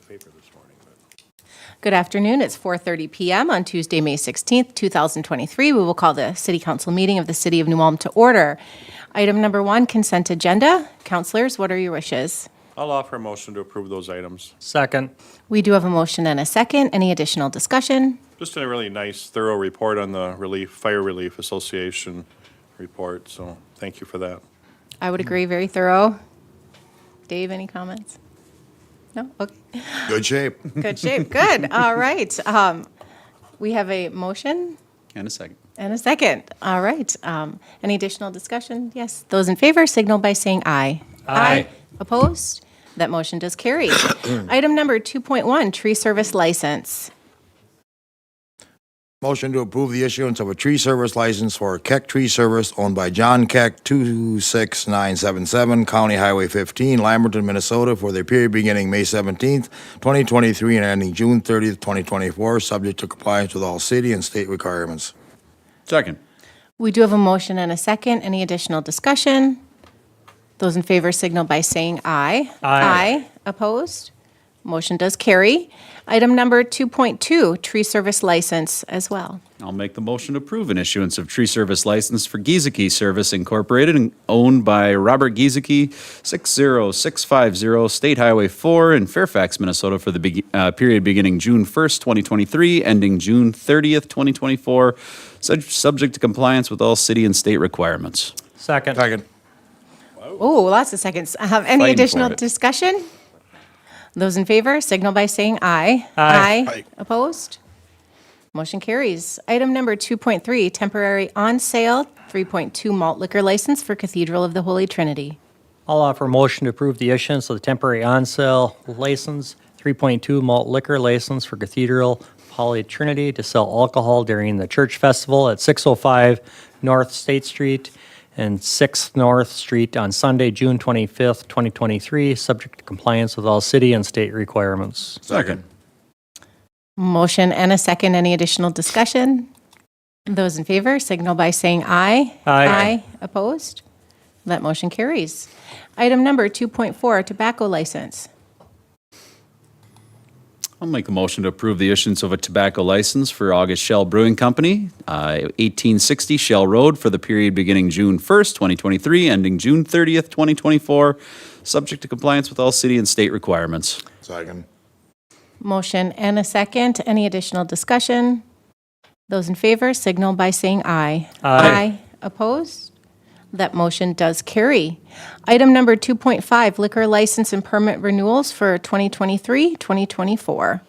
paper this morning. Good afternoon. It's 4:30 p.m. on Tuesday, May 16th, 2023. We will call the City Council meeting of the City of New Ulm to order. Item number 1, consent agenda. Councilors, what are your wishes? I'll offer a motion to approve those items. Second. We do have a motion and a second. Any additional discussion? Just a really nice, thorough report on the Fire Relief Association report, so thank you for that. I would agree, very thorough. Dave, any comments? No? Okay. Good shape. Good shape. Good. All right. We have a motion And a second. and a second. All right. Any additional discussion? Yes. Those in favor signal by saying aye. Aye. Opposed? That motion does carry. Item number 2.1, tree service license. Motion to approve the issuance of a tree service license for Keck Tree Service owned by John Keck, 26977 County Highway 15, Lamberton, Minnesota, for the period beginning May 17th, 2023 and ending June 30th, 2024, subject to compliance with all city and state requirements. Second. We do have a motion and a second. Any additional discussion? Those in favor signal by saying aye. Aye. Opposed? Motion does carry. Item number 2.2, tree service license as well. I'll make the motion to approve an issuance of tree service license for Giesecke Service Incorporated and owned by Robert Giesecke, 60650 State Highway 4 in Fairfax, Minnesota for the period beginning June 1st, 2023, ending June 30th, 2024, subject to compliance with all city and state requirements. Second. Second. Oh, lots of seconds. Any Fighting for additional it. discussion? Those in favor signal by saying aye. Aye. Aye. Opposed? Motion carries. Item number 2.3, temporary on-sale 3.2 malt liquor license for Cathedral of the Holy Trinity. I'll offer a motion to approve the issuance of the temporary on-sale license, 3.2 malt liquor license for Cathedral Holy Trinity to sell alcohol during the church festival at 605 North State Street and 6th North Street on Sunday, June 25th, 2023, subject to compliance with all city and state requirements. Second. Motion and a second. Any additional discussion? Those in favor signal by saying aye. Aye. Opposed? That motion carries. Item number 2.4, tobacco license. I'll make a motion to approve the issuance of a tobacco license for August Shell Brewing Company, 1860 Shell Road for the period beginning June 1st, 2023, ending June 30th, 2024, subject to compliance with all city and state requirements. Second. Motion and a second. Any additional discussion? Those in favor signal by saying aye. Aye. Opposed? That motion does carry. Item number 2.5, liquor license and permit renewals for 2023, 2024.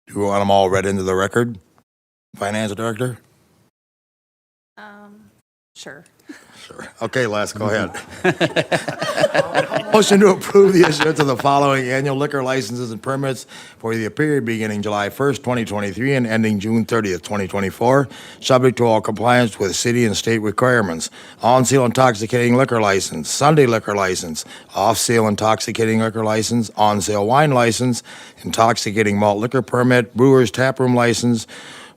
Do you want them all read into the record, Finance Director? Sure. Sure. Okay, Les, go ahead. Motion to approve the issuance of the following annual liquor licenses and permits for the period beginning July 1st, 2023 and ending June 30th, 2024, subject to all compliance with city and state requirements. On-sale intoxicating liquor license, Sunday liquor license, off-sale intoxicating liquor license, on-sale wine license, intoxicating malt liquor permit, brewer's taproom license,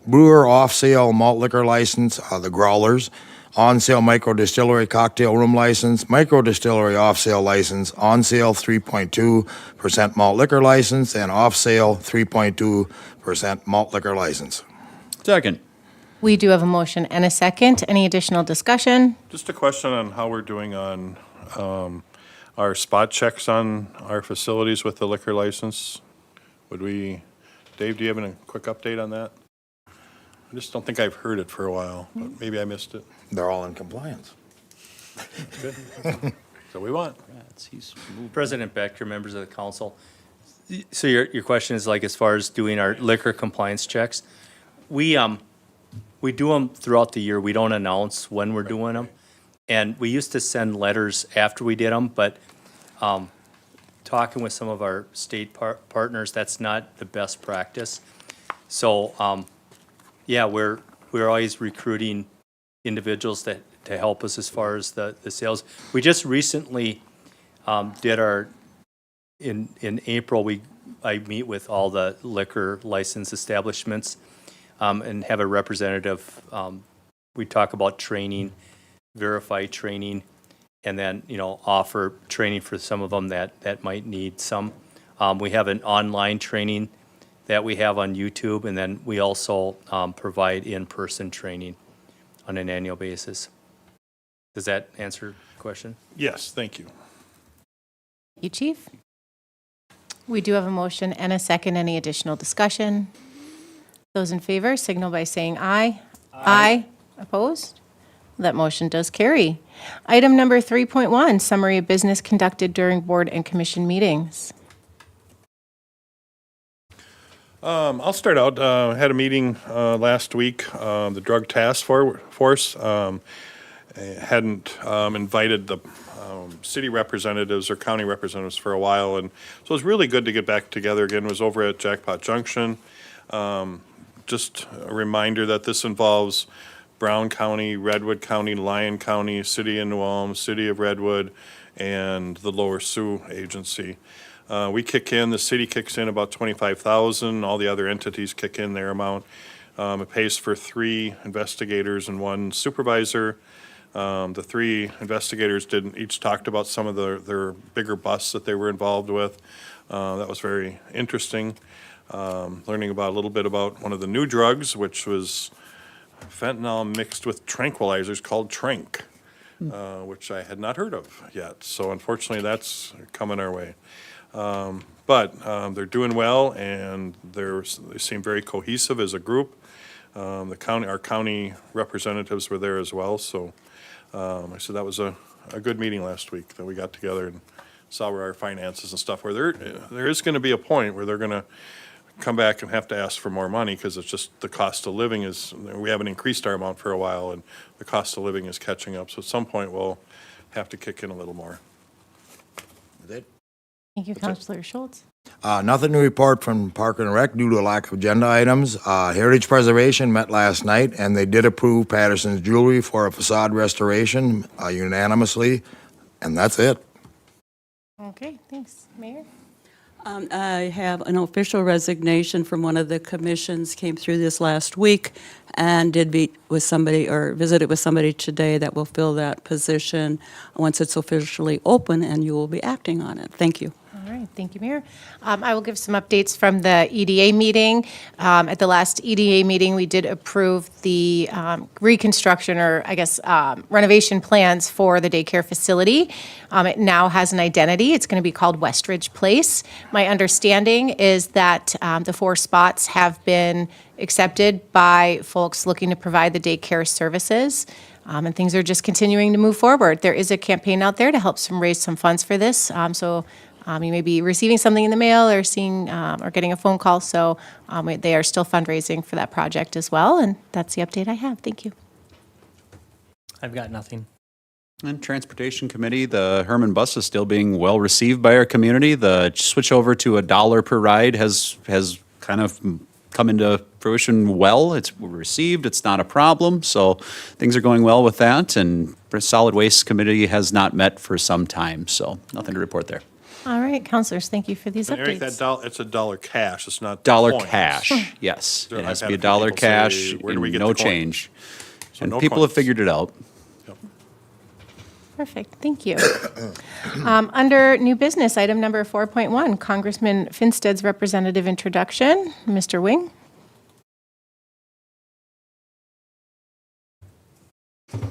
brewer off-sale malt liquor license, the growlers, on-sale micro-distillery cocktail room license, micro-distillery off-sale license, on-sale 3.2% malt liquor license, and off-sale 3.2% malt liquor license. Second. We do have a motion and a second. Any additional discussion? Just a question on how we're doing on our spot checks on our facilities with the liquor license. Dave, do you have a quick update on that? I just don't think I've heard it for a while, but maybe I missed it. They're all in compliance. Good. So we want. President Becker, members of the council. So your question is like as far as doing our liquor compliance checks? We do them throughout the year. We don't announce when we're doing them. And we used to send letters after we did them, but talking with some of our state partners, that's not the best practice. So, yeah, we're always recruiting individuals to help us as far as the sales. We just recently did in April, I meet with all the liquor license establishments and have a representative. We talk about training, verify training, and then, offer training for some of them that might need some. We have an online training that we have on YouTube, and then we also provide in-person training on an annual basis. Does that answer the question? Yes, thank you. Thank you, Chief. We do have a motion and a second. Any additional discussion? Those in favor signal by saying aye. Aye. Opposed? That motion does carry. Item number 3.1, summary of business conducted during board and commission meetings. I'll start out. Had a meeting last week. The Drug Task Force hadn't invited the city representatives or county representatives for a while, and so it was really good to get back together again. It was over at Jackpot Junction. Just a reminder that this involves Brown County, Redwood County, Lyon County, City of New Ulm, City of Redwood, and the Lower Sioux Agency. We kick in, the city kicks in about $25,000, all the other entities kick in their amount. It pays for 3 investigators and 1 supervisor. The 3 investigators each talked about some of their bigger busts that they were involved with. That was very interesting. Learning about a little bit about one of the new drugs, which was fentanyl mixed with tranquilizers called Trank, which I had not heard of yet. So unfortunately, that's coming our way. But they're doing well, and they seem very cohesive as a group. Our county representatives were there as well. So I said that was a good meeting last week that we got together and saw where our finances and stuff were. There is going to be a point where they're going to come back and have to ask for more money because it's just the cost of living we haven't increased our amount for a while, and the cost of living is catching up. So at some point, we'll have to kick in a little more. That's it. Thank you, Councilor Schultz. Nothing to report from Park and Rec due to a lack of agenda items. Heritage Preservation met last night, and they did approve Patterson's Jewelry for a facade restoration unanimously, and that's it. Okay, thanks. Mayor? I have an official resignation from one of the commissions, came through this last week, and did meet with somebody or visited with somebody today that will fill that position once it's officially open, and you will be acting on it. Thank you. All right, thank you, Mayor. I will give some updates from the EDA meeting. At the last EDA meeting, we did approve the reconstruction, or I guess renovation plans for the daycare facility. It now has an identity. It's going to be called Westridge Place. My understanding is that the 4 spots have been accepted by folks looking to provide the daycare services. And things are just continuing to move forward. There is a campaign out there to help raise some funds for this. You may be receiving something in the mail or seeing or getting a phone call. So they are still fundraising for that project as well. And that's the update I have. Thank you. I've got nothing. And Transportation Committee, the Herman bus is still being well received by our community. The switch over to $1 per ride has kind of come into fruition well. It's received. It's not a problem. So things are going well with that. And the Solid Waste Committee has not met for some time. So nothing to report there. All right, councilors, thank you for these And Eric, updates. it's $1 cash, it's not Dollar coins. cash, yes. There- It has to I've be had a few $1 people say, cash "Where do we and get no the coins?" change. So And no people have coins. figured it out. Perfect, thank you. Under new business, item number 4.1, Congressman Finstead's representative introduction. Mr. Wing?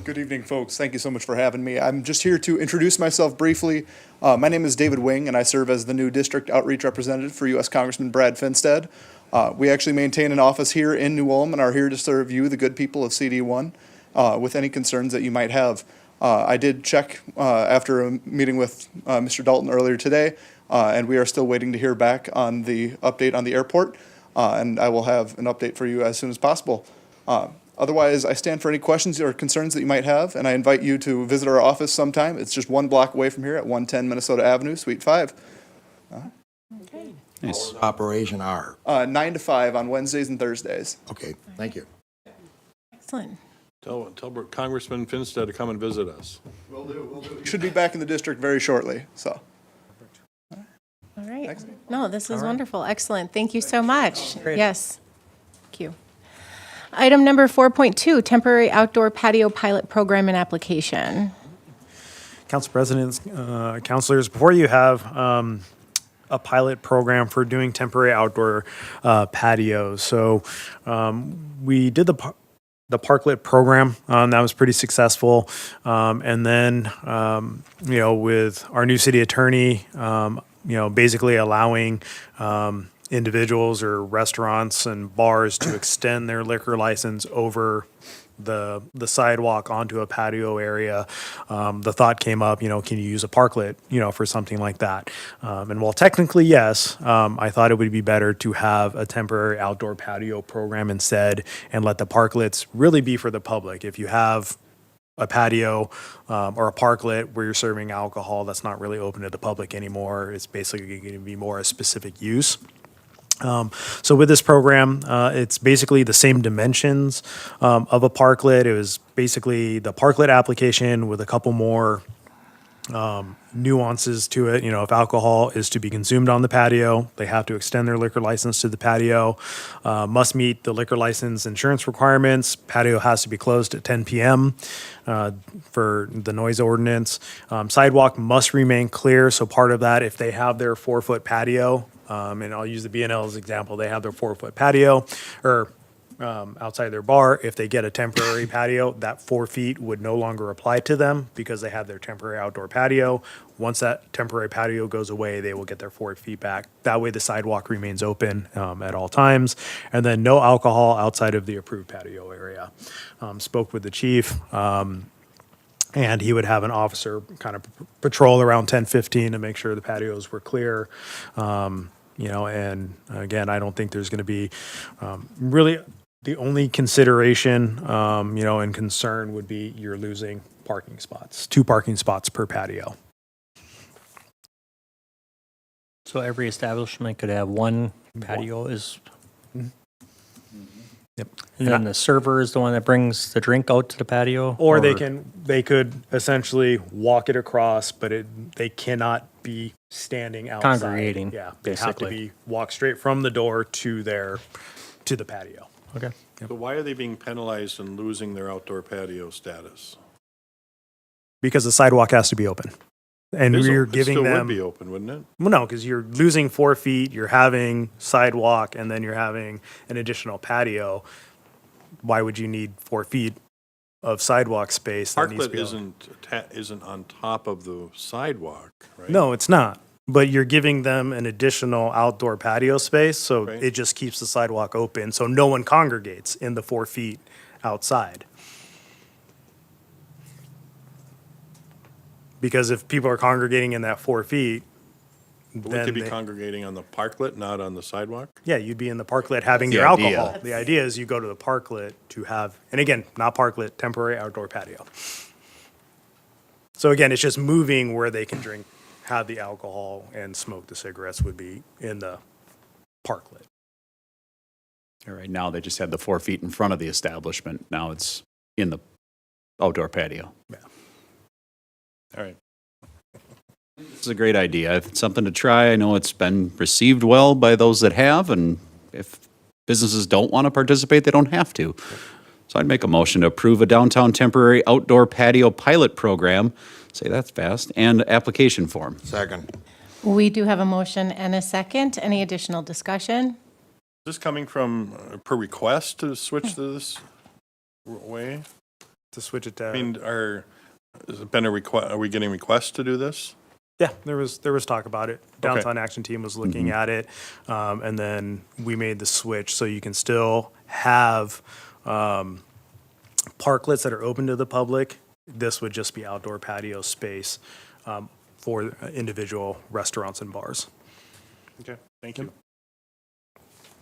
Good evening, folks. Thank you so much for having me. I'm just here to introduce myself briefly. My name is David Wing, and I serve as the new district outreach representative for U.S. Congressman Brad Finstead. We actually maintain an office here in New Ulm and are here to serve you, the good people of CD1, with any concerns that you might have. I did check after a meeting with Mr. Dalton earlier today, and we are still waiting to hear back on the update on the airport, and I will have an update for you as soon as possible. Otherwise, I stand for any questions or concerns that you might have, and I invite you to visit our office sometime. It's just 1 block away from here at 110 Minnesota Avenue, Suite 5. Nice. Operation R. 9 to 5 on Wednesdays and Thursdays. Okay, thank you. Excellent. Tell Congressman Finstead to come and visit us. We should be back in the district very shortly, so. All right. Thanks. No, this is wonderful. Excellent. Thank you so much. Yes. Thank you. Item number 4.2, temporary outdoor patio pilot program and application. Council Presidents, councilors, before you have a pilot program for doing temporary outdoor patios. So we did the parklet program that was pretty successful, and then with our new city attorney, basically allowing individuals or restaurants and bars to extend their liquor license over the sidewalk onto a patio area. The thought came up, can you use a parklet, for something like that? And while technically, yes, I thought it would be better to have a temporary outdoor patio program instead and let the parklets really be for the public. If you have a patio or a parklet where you're serving alcohol that's not really open to the public anymore, it's basically going to be more a specific use. So with this program, it's basically the same dimensions of a parklet. It was basically the parklet application with a couple more nuances to it. If alcohol is to be consumed on the patio, they have to extend their liquor license to the patio, must meet the liquor license insurance requirements. Patio has to be closed at 10 p.m. For the noise ordinance. Sidewalk must remain clear. So part of that, if they have their 4-foot patio, and I'll use the B&L as an example, they have their 4-foot patio or outside their bar. If they get a temporary patio, that 4 feet would no longer apply to them because they have their temporary outdoor patio. Once that temporary patio goes away, they will get their 4 feet back. That way the sidewalk remains open at all times. And then no alcohol outside of the approved patio area. Spoke with the chief. And he would have an officer kind of patrol around 10:15 to make sure the patios were clear. And again, I don't think there's going to be really the only consideration, and concern would be you're losing parking spots, 2 parking spots per patio. So every establishment could have one patio is, Yep. and then the server is the one that brings the drink out to the patio? Or they could essentially walk it across, but they cannot be standing outside. Congregating, Yeah, they have to basically. be walk straight from the door to the patio. Okay. So why are they being penalized and losing their outdoor patio status? Because the sidewalk has to be open. And you're giving It still them. would be open, wouldn't it? Well, no, because you're losing 4 feet, you're having sidewalk, and then you're having an additional patio. Why would you need 4 feet of sidewalk space? That needs to Parklet be isn't on top of the sidewalk, right? No, it's not. But you're giving them an additional outdoor patio space, so Right. it just keeps the sidewalk open, so no one congregates in the 4 feet outside. Because if people are congregating in that 4 feet, But would then they be congregating on the parklet, not on the sidewalk? yeah, you'd be in the parklet having The your idea. alcohol. The idea is you go to the parklet to have, and again, not parklet, temporary outdoor patio. So again, it's just moving where they can drink, have the alcohol and smoke the cigarettes would be in the parklet. All right, now they just had the 4 feet in front of the establishment. Now it's in the outdoor patio. All right. This is a great idea. It's something to try. I know it's been received well by those that have, and if businesses don't want to participate, they don't have to. So I'd make a motion to approve a downtown temporary outdoor patio pilot program, say that's fast, and application form. Second. We do have a motion and a second. Any additional discussion? Is this coming from per request to switch to this way? To switch it to. I mean, has it been a request, are we getting requests to do this? Yeah, there was talk about it. Downtown Action Team was looking at it, and then we made the switch so you can still have parklets that are open to the public. This would just be outdoor patio space for individual restaurants and bars. Okay, thank you.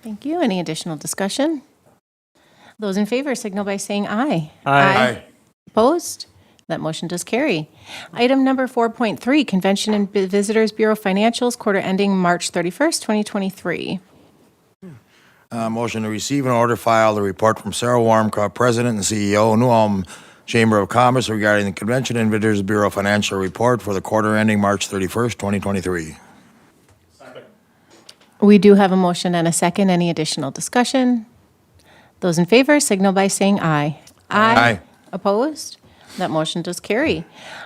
Thank you. Any additional discussion? Those in favor signal by saying aye. Aye. Opposed? That motion does carry. Item number 4.3, Convention and Visitors Bureau Financials, quarter ending March 31st, 2023. Motion to receive and order file the report from Sarah Warmka, President and CEO, New Ulm Chamber of Commerce regarding the Convention and Visitors Bureau Financial Report for the quarter ending March 31st, 2023. We do have a motion and a second. Any additional discussion? Those in favor signal by saying aye. Aye. Opposed? That motion does carry.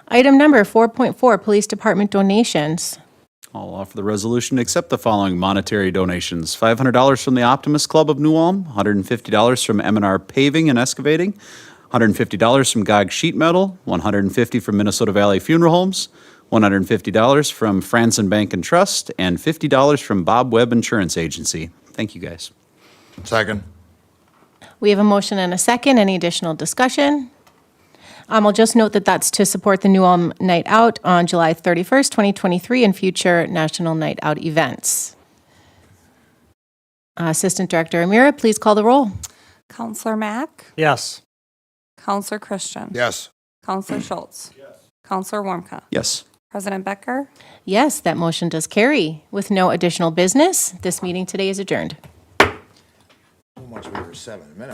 Item number 4.4, Police Department donations. I'll offer the resolution to accept the following monetary donations. $500 from the Optimist Club of New Ulm, $150 from M&R Paving and Excavating, $150 from GOG Sheet Metal, $150 from Minnesota Valley Funeral Homes, $150 from Franson Bank and Trust, and $50 from Bob Webb Insurance Agency. Thank you, guys. Second. We have a motion and a second. Any additional discussion? I'll just note that that's to support the New Ulm Night Out on July 31st, 2023, and future National Night Out events. Assistant Director Amira, please call the roll. Counselor Mack, Yes. Counselor Christian, Yes. Counselor Schultz, Counselor Warmka, Yes. President Becker. Yes, that motion does carry. With no additional business, this meeting today is adjourned. How much we were 7 minutes?